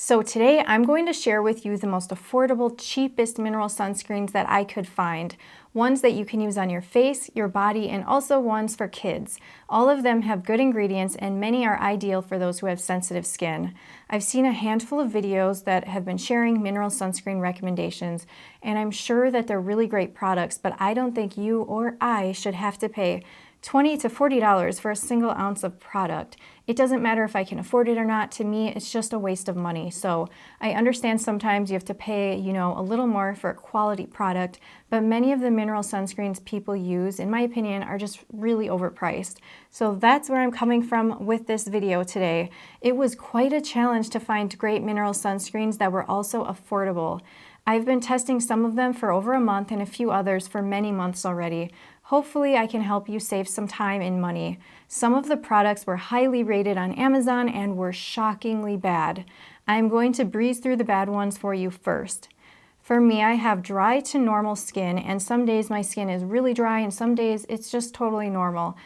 So today I'm going to share with you the most affordable, cheapest mineral sunscreens that I could find. Ones that you can use on your face, your body, and also ones for kids. All of them have good ingredients and many are ideal for those who have sensitive skin. I've seen a handful of videos that have been sharing mineral sunscreen recommendations, and I'm sure that they're really great products, but I don't think you or I should have to pay $20 to $40 for a single ounce of product. It doesn't matter if I can afford it or not. To me, it's just a waste of money. So I understand sometimes you have to pay, a little more for a quality product, but many of the mineral sunscreens people use, in my opinion, are just really overpriced. So that's where I'm coming from with this video today. It was quite a challenge to find great mineral sunscreens that were also affordable. I've been testing some of them for over a month and a few others for many months already. Hopefully I can help you save some time and money. Some of the products were highly rated on Amazon and were shockingly bad. I'm going to breeze through the bad ones for you first. For me, I have dry to normal skin, and some days my skin is really dry and some days it's just totally normal.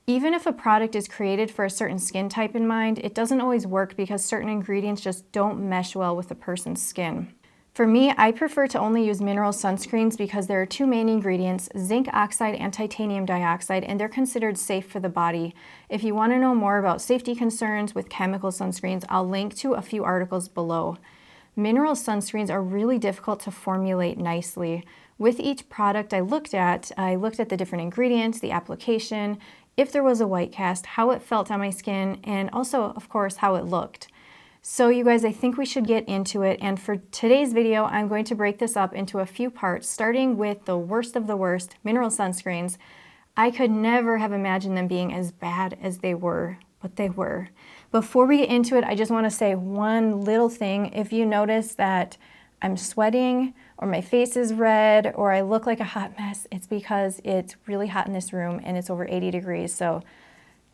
Even if a product is created for a certain skin type in mind, it doesn't always work because certain ingredients just don't mesh well with a person's skin. For me, I prefer to only use mineral sunscreens because there are two main ingredients, zinc oxide and titanium dioxide, and they're considered safe for the body. If you want to know more about safety concerns with chemical sunscreens, I'll link to a few articles below. Mineral sunscreens are really difficult to formulate nicely. With each product I looked at the different ingredients, the application, if there was a white cast, how it felt on my skin, and also, of course, how it looked. So you guys, I think we should get into it, and for today's video I'm going to break this up into a few parts, starting with the worst of the worst, mineral sunscreens. I could never have imagined them being as bad as they were, but they were. Before we get into it, I just want to say one little thing. If you notice that I'm sweating or my face is red or I look like a hot mess, it's because it's really hot in this room and it's over 80 degrees, so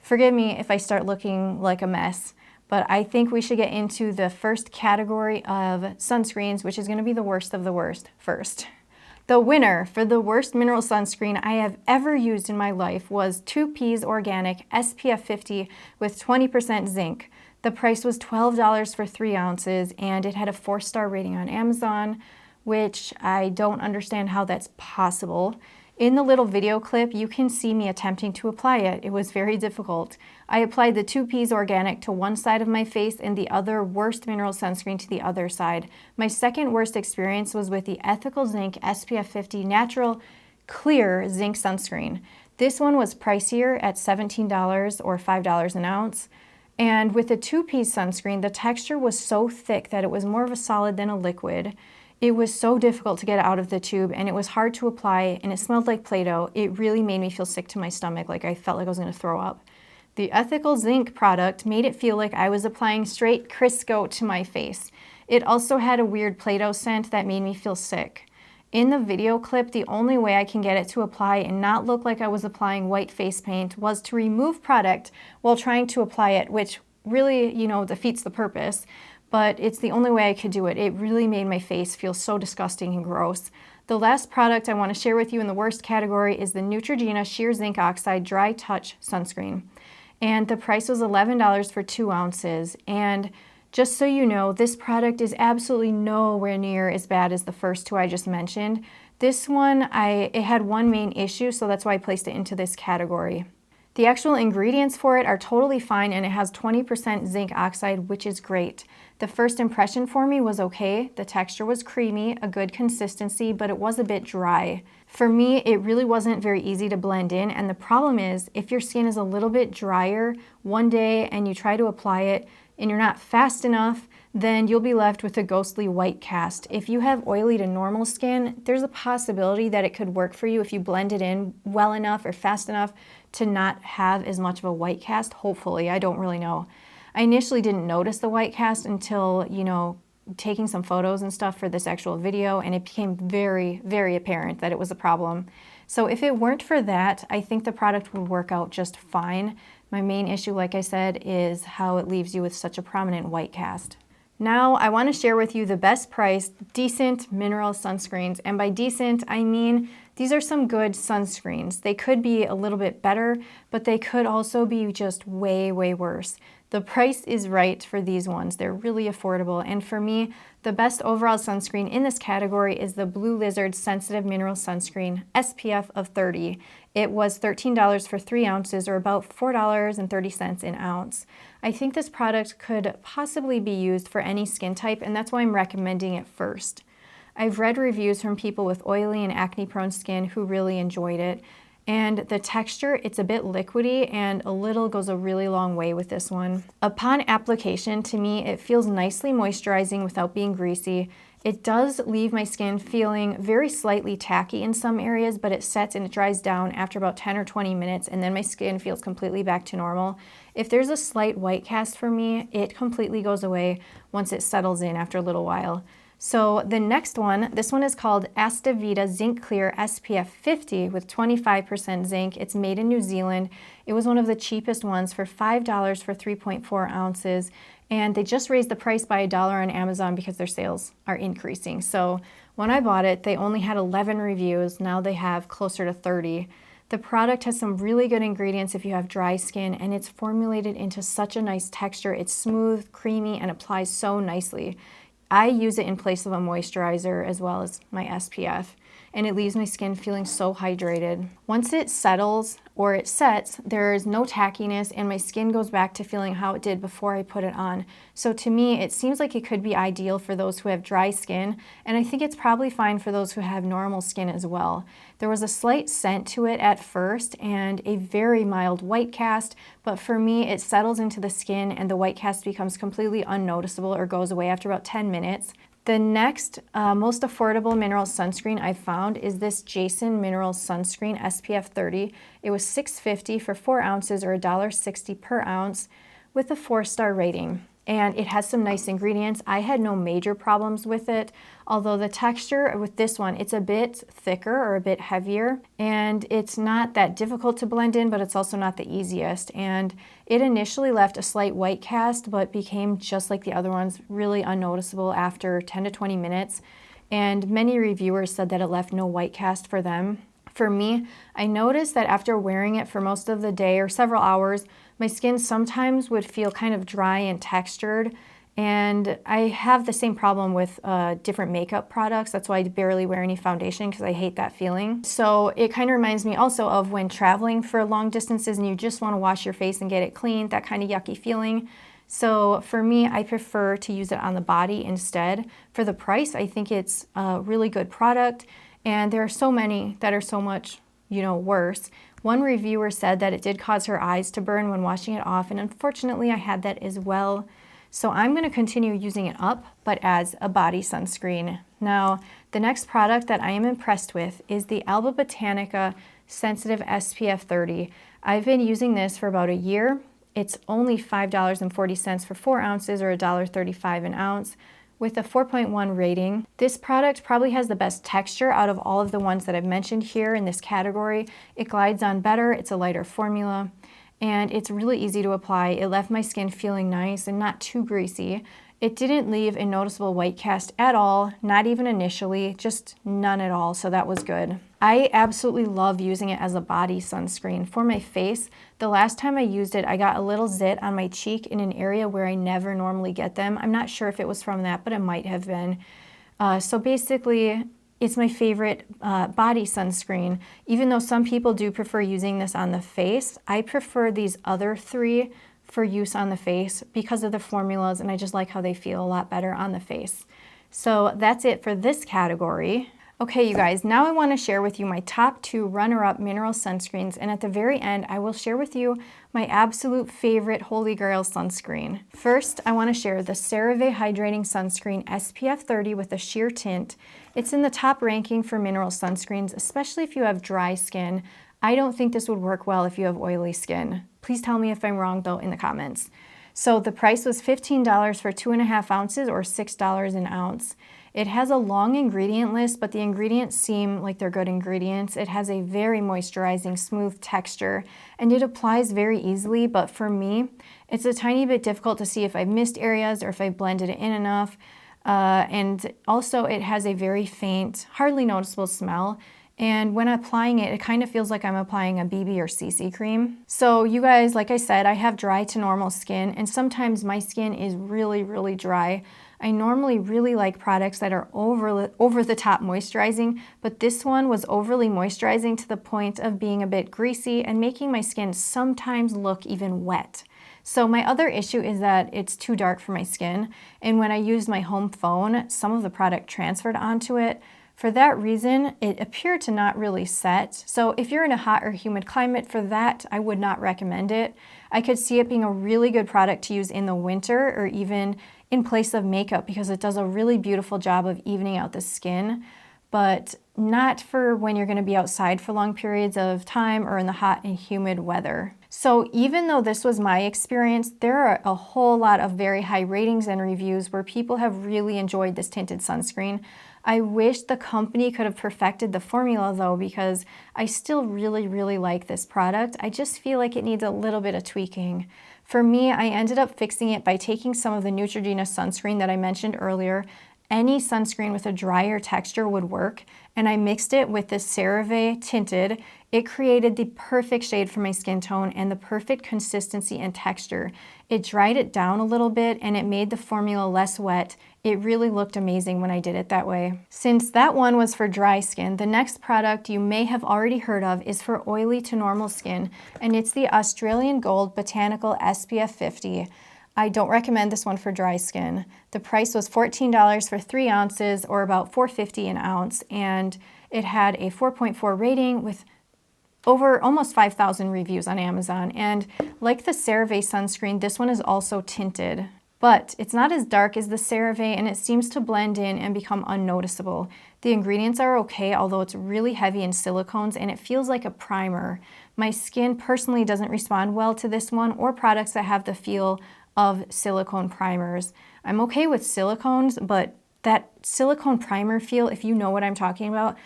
forgive me if I start looking like a mess. But I think we should get into the first category of sunscreens, which is going to be the worst of the worst first. The winner for the worst mineral sunscreen I have ever used in my life was 2P's Organic SPF 50 with 20% zinc. The price was $12 for 3 ounces and it had a 4-star rating on Amazon, which I don't understand how that's possible. In the little video clip, you can see me attempting to apply it. It was very difficult. I applied the 2P's Organic to one side of my face and the other worst mineral sunscreen to the other side. My second worst experience was with the Ethical Zinc SPF 50 Natural Clear Zinc Sunscreen. This one was pricier at $17 or $5 an ounce. And with the 2P's sunscreen, the texture was so thick that it was more of a solid than a liquid. It was so difficult to get out of the tube and it was hard to apply and it smelled like Play-Doh. It really made me feel sick to my stomach, like I felt like I was going to throw up. The Ethical Zinc product made it feel like I was applying straight Crisco to my face. It also had a weird Play-Doh scent that made me feel sick. In the video clip, the only way I can get it to apply and not look like I was applying white face paint was to remove product while trying to apply it, which really, defeats the purpose. But it's the only way I could do it. It really made my face feel so disgusting and gross. The last product I want to share with you in the worst category is the Neutrogena Sheer Zinc Oxide Dry Touch Sunscreen. And the price was $11 for 2 ounces. And just so you know, this product is absolutely nowhere near as bad as the first two I just mentioned. This one, it had one main issue, so that's why I placed it into this category. The actual ingredients for it are totally fine and it has 20% zinc oxide, which is great. The first impression for me was okay. The texture was creamy, a good consistency, but it was a bit dry. For me, it really wasn't very easy to blend in, and the problem is if your skin is a little bit drier one day and you try to apply it and you're not fast enough, then you'll be left with a ghostly white cast. If you have oily to normal skin, there's a possibility that it could work for you if you blend it in well enough or fast enough to not have as much of a white cast, hopefully. I don't really know. I initially didn't notice the white cast until, taking some photos and stuff for this actual video, and it became very, very apparent that it was a problem. So if it weren't for that, I think the product would work out just fine. My main issue, like I said, is how it leaves you with such a prominent white cast. Now I want to share with you the best priced, decent mineral sunscreens. And by decent, I mean these are some good sunscreens. They could be a little bit better, but they could also be just way, way worse. The price is right for these ones. They're really affordable. And for me, the best overall sunscreen in this category is the Blue Lizard Sensitive Mineral Sunscreen, SPF of 30. It was $13 for 3 ounces, or about $4.30 an ounce. I think this product could possibly be used for any skin type, and that's why I'm recommending it first. I've read reviews from people with oily and acne-prone skin who really enjoyed it. And the texture, it's a bit liquidy, and a little goes a really long way with this one. Upon application, to me, it feels nicely moisturizing without being greasy. It does leave my skin feeling very slightly tacky in some areas, but it sets and it dries down after about 10 or 20 minutes, and then my skin feels completely back to normal. If there's a slight white cast for me, it completely goes away once it settles in after a little while. So the next one, this one is called Asta Vida Zinc Clear SPF 50 with 25% zinc. It's made in New Zealand. It was one of the cheapest ones for $5 for 3.4 ounces. And they just raised the price by $1 on Amazon because their sales are increasing. So when I bought it, they only had 11 reviews. Now they have closer to 30. The product has some really good ingredients if you have dry skin, and it's formulated into such a nice texture. It's smooth, creamy, and applies so nicely. I use it in place of a moisturizer as well as my SPF, and it leaves my skin feeling so hydrated. Once it settles or it sets, there's no tackiness, and my skin goes back to feeling how it did before I put it on. So to me, it seems like it could be ideal for those who have dry skin, and I think it's probably fine for those who have normal skin as well. There was a slight scent to it at first and a very mild white cast, but for me, it settles into the skin and the white cast becomes completely unnoticeable or goes away after about 10 minutes. The next most affordable mineral sunscreen I found is this Jason Mineral Sunscreen SPF 30. It was $6.50 for 4 ounces, or $1.60 per ounce, with a 4-star rating. And it has some nice ingredients. I had no major problems with it, although the texture with this one, it's a bit thicker or a bit heavier, and it's not that difficult to blend in, but it's also not the easiest. And it initially left a slight white cast, but became just like the other ones, really unnoticeable after 10 to 20 minutes. And many reviewers said that it left no white cast for them. For me, I noticed that after wearing it for most of the day or several hours, my skin sometimes would feel kind of dry and textured, and I have the same problem with different makeup products. That's why I barely wear any foundation, because I hate that feeling. So it kind of reminds me also of when traveling for long distances and you just want to wash your face and get it clean, that kind of yucky feeling. So for me, I prefer to use it on the body instead. For the price, I think it's a really good product, and there are so many that are so much, worse. One reviewer said that it did cause her eyes to burn when washing it off, and unfortunately I had that as well. So I'm going to continue using it up, but as a body sunscreen. Now, the next product that I am impressed with is the Alba Botanica Sensitive SPF 30. I've been using this for about a year. It's only $5.40 for 4 ounces, or $1.35 an ounce, with a 4.1 rating. This product probably has the best texture out of all of the ones that I've mentioned here in this category. It glides on better, it's a lighter formula, and it's really easy to apply. It left my skin feeling nice and not too greasy. It didn't leave a noticeable white cast at all, not even initially, just none at all, so that was good. I absolutely love using it as a body sunscreen. For my face, the last time I used it, I got a little zit on my cheek in an area where I never normally get them. I'm not sure if it was from that, but it might have been. So basically, it's my favorite body sunscreen. Even though some people do prefer using this on the face, I prefer these other 3 for use on the face because of the formulas, and I just like how they feel a lot better on the face. So that's it for this category. Okay, you guys, now I want to share with you my top 2 runner-up mineral sunscreens, and at the very end, I will share with you my absolute favorite holy grail sunscreen. First, I want to share the CeraVe Hydrating Sunscreen SPF 30 with a sheer tint. It's in the top ranking for mineral sunscreens, especially if you have dry skin. I don't think this would work well if you have oily skin. Please tell me if I'm wrong, though, in the comments. So the price was $15 for 2.5 ounces, or $6 an ounce. It has a long ingredient list, but the ingredients seem like they're good ingredients. It has a very moisturizing, smooth texture, and it applies very easily, but for me, it's a tiny bit difficult to see if I've missed areas or if I blended it in enough. And also it has a very faint, hardly noticeable smell. And when applying it, it kind of feels like I'm applying a BB or CC cream. So you guys, like I said, I have dry to normal skin, and sometimes my skin is really, really dry. I normally really like products that are over the top moisturizing, but this one was overly moisturizing to the point of being a bit greasy and making my skin sometimes look even wet. So my other issue is that it's too dark for my skin, and when I used my home phone, some of the product transferred onto it. For that reason, it appeared to not really set. So if you're in a hot or humid climate, for that, I would not recommend it. I could see it being a really good product to use in the winter or even in place of makeup because it does a really beautiful job of evening out the skin, but not for when you're going to be outside for long periods of time or in the hot and humid weather. So even though this was my experience, there are a whole lot of very high ratings and reviews where people have really enjoyed this tinted sunscreen. I wish the company could have perfected the formula though, because I still really, really like this product. I just feel like it needs a little bit of tweaking. For me, I ended up fixing it by taking some of the Neutrogena sunscreen that I mentioned earlier. Any sunscreen with a drier texture would work, and I mixed it with this CeraVe tinted. It created the perfect shade for my skin tone and the perfect consistency and texture. It dried it down a little bit and it made the formula less wet. It really looked amazing when I did it that way. Since that one was for dry skin, the next product you may have already heard of is for oily to normal skin, and it's the Australian Gold Botanical SPF 50. I don't recommend this one for dry skin. The price was $14 for 3 ounces, or about $4.50 an ounce, and it had a 4.4 rating with over almost 5,000 reviews on Amazon. And like the CeraVe sunscreen, this one is also tinted, but it's not as dark as the CeraVe, and it seems to blend in and become unnoticeable. The ingredients are okay, although it's really heavy in silicones and it feels like a primer. My skin personally doesn't respond well to this one or products that have the feel of silicone primers. I'm okay with silicones, but that silicone primer feel, if you know what I'm talking about,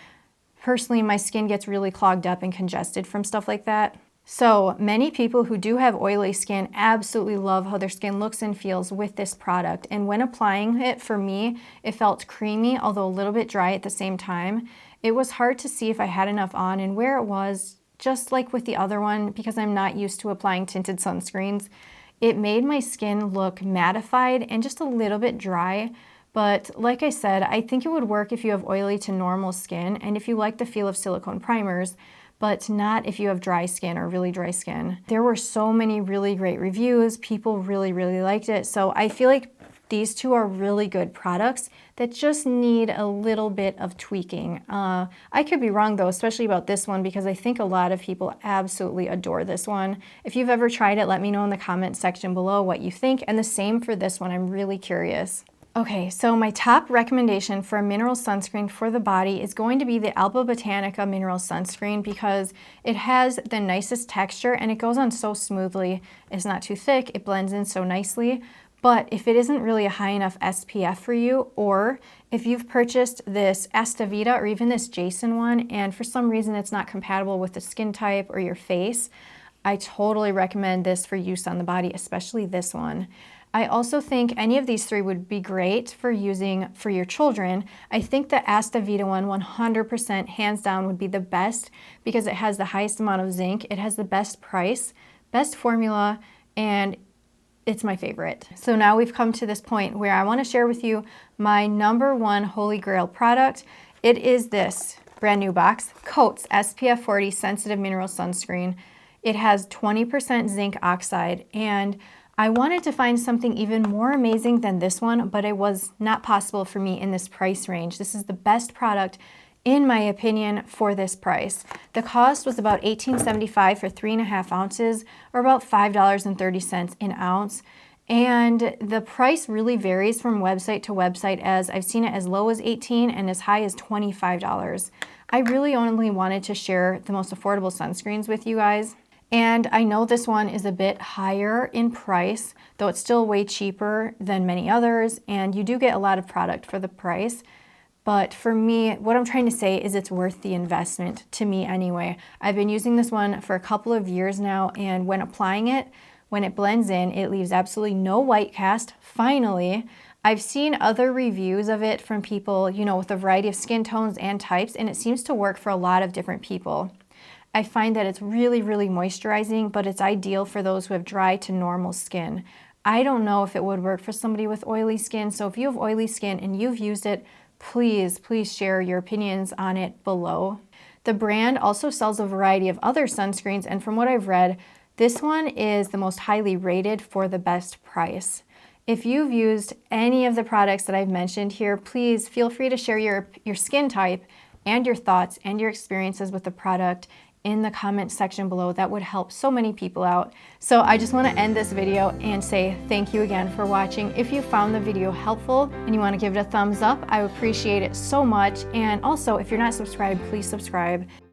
personally my skin gets really clogged up and congested from stuff like that. So many people who do have oily skin absolutely love how their skin looks and feels with this product. And when applying it, for me, it felt creamy, although a little bit dry at the same time. It was hard to see if I had enough on and where it was, just like with the other one, because I'm not used to applying tinted sunscreens. It made my skin look mattified and just a little bit dry, but like I said, I think it would work if you have oily to normal skin and if you like the feel of silicone primers, but not if you have dry skin or really dry skin. There were so many really great reviews. People really, really liked it. So I feel like these two are really good products that just need a little bit of tweaking. I could be wrong though, especially about this one, because I think a lot of people absolutely adore this one. If you've ever tried it, let me know in the comment section below what you think, and the same for this one. I'm really curious. Okay, so my top recommendation for a mineral sunscreen for the body is going to be the Alba Botanica mineral sunscreen, because it has the nicest texture and it goes on so smoothly. It's not too thick, it blends in so nicely. But if it isn't really a high enough SPF for you, or if you've purchased this Astavita or even this Jason one and for some reason it's not compatible with the skin type or your face, I totally recommend this for use on the body, especially this one. I also think any of these three would be great for using for your children. I think the Astavita one 100% hands down would be the best because it has the highest amount of zinc, it has the best price, best formula, and it's my favorite. So now we've come to this point where I want to share with you my #1 holy grail product. It is this brand new box, Coats SPF 40 Sensitive Mineral Sunscreen. It has 20% zinc oxide, and I wanted to find something even more amazing than this one, but it was not possible for me in this price range. This is the best product in my opinion for this price. The cost was about $18.75 for 3.5 ounces, or about $5.30 an ounce. And the price really varies from website to website, as I've seen it as low as $18 and as high as $25. I really only wanted to share the most affordable sunscreens with you guys. And I know this one is a bit higher in price, though it's still way cheaper than many others, and you do get a lot of product for the price. But for me, what I'm trying to say is it's worth the investment, to me anyway. I've been using this one for a couple of years now, and when applying it, when it blends in, it leaves absolutely no white cast. Finally, I've seen other reviews of it from people, with a variety of skin tones and types, and it seems to work for a lot of different people. I find that it's really, really moisturizing, but it's ideal for those who have dry to normal skin. I don't know if it would work for somebody with oily skin, so if you have oily skin and you've used it, please share your opinions on it below. The brand also sells a variety of other sunscreens, and from what I've read, this one is the most highly rated for the best price. If you've used any of the products that I've mentioned here, please feel free to share your skin type and your thoughts and your experiences with the product in the comment section below. That would help so many people out. So I just want to end this video and say thank you again for watching. If you found the video helpful and you want to give it a thumbs up, I would appreciate it so much. And also, if you're not subscribed, please subscribe.